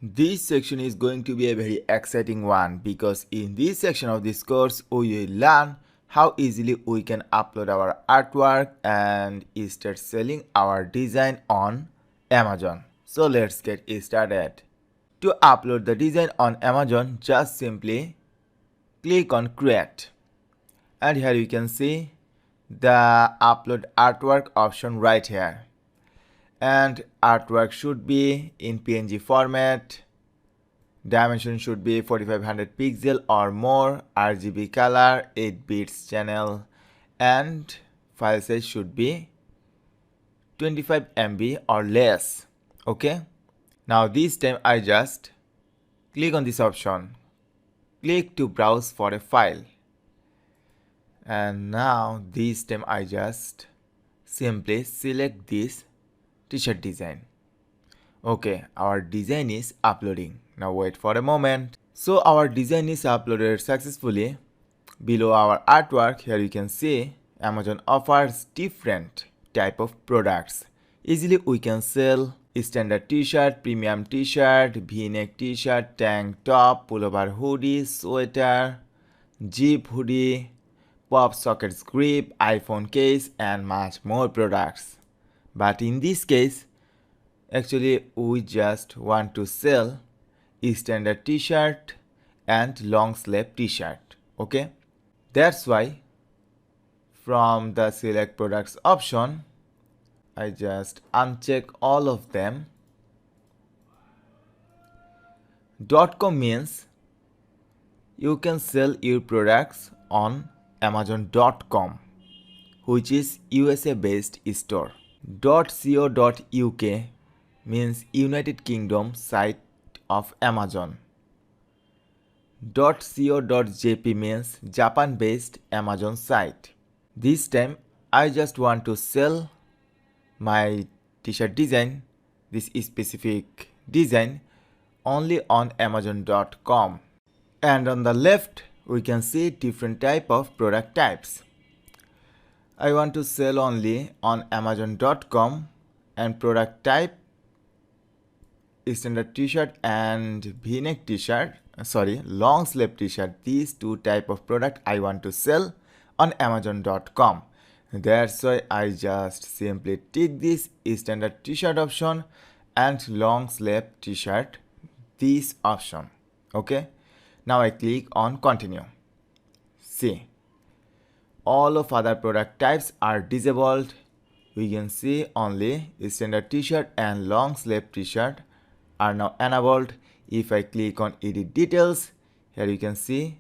This section is going to be a very exciting one because in this section of this course we will learn how easily we can upload our artwork and start selling our design on Amazon. So let's get started. To upload the design on Amazon, just simply click on create, and here you can see the upload artwork option right here. And artwork should be in PNG format. Dimension should be 4500 pixel or more, RGB color, 8 bits channel, and file size should be 25 MB or less. Okay, now this time I just click on this option, click to browse for a file, and now this time I just simply select this t-shirt design. Okay, our design is uploading. Now wait for a moment. So our design is uploaded successfully. Below our artwork, here you can see Amazon offers different type of products. Easily we can sell standard t-shirt, premium t-shirt, v-neck t-shirt, tank top, pullover hoodie, sweater, zip hoodie, pop sockets grip, iPhone case, and much more products. But in this case, actually we just want to sell a standard t-shirt and long sleeve t-shirt. Okay, that's why from the select products option I just uncheck all of them. .com means you can sell your products on Amazon.com, which is USA based store. .co.uk means United Kingdom site of Amazon. .co.jp means Japan based Amazon site. This time I just want to sell my t-shirt design, this specific design, only on Amazon.com. And on the left we can see different type of product types. I want to sell only on Amazon.com, and product type standard t-shirt and v-neck t-shirt, long sleeve t-shirt. These two type of product I want to sell on Amazon.com. That's why I just simply tick this standard t-shirt option and long sleeve t-shirt this option. Okay, now I click on continue. See, all of other product types are disabled. We can see only standard t-shirt and long sleeve t-shirt are now enabled. If I click on edit details, here you can see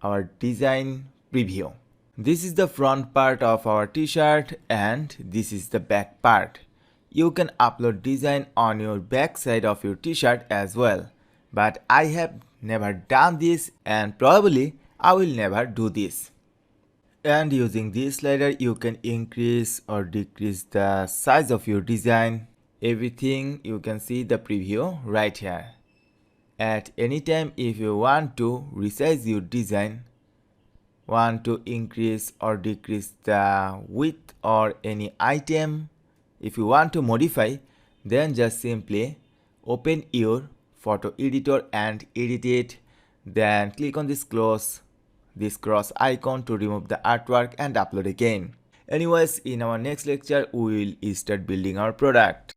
our design preview. This is the front part of our t-shirt and this is the back part. You can upload design on your back side of your t-shirt as well, but I have never done this and probably I will never do this. And using this slider you can increase or decrease the size of your design. Everything you can see the preview right here. At any time if you want to resize your design, want to increase or decrease the width or any item, if you want to modify, then just simply open your photo editor and edit it, then click on this cross icon to remove the artwork and upload again. Anyways, in our next lecture we will start building our product.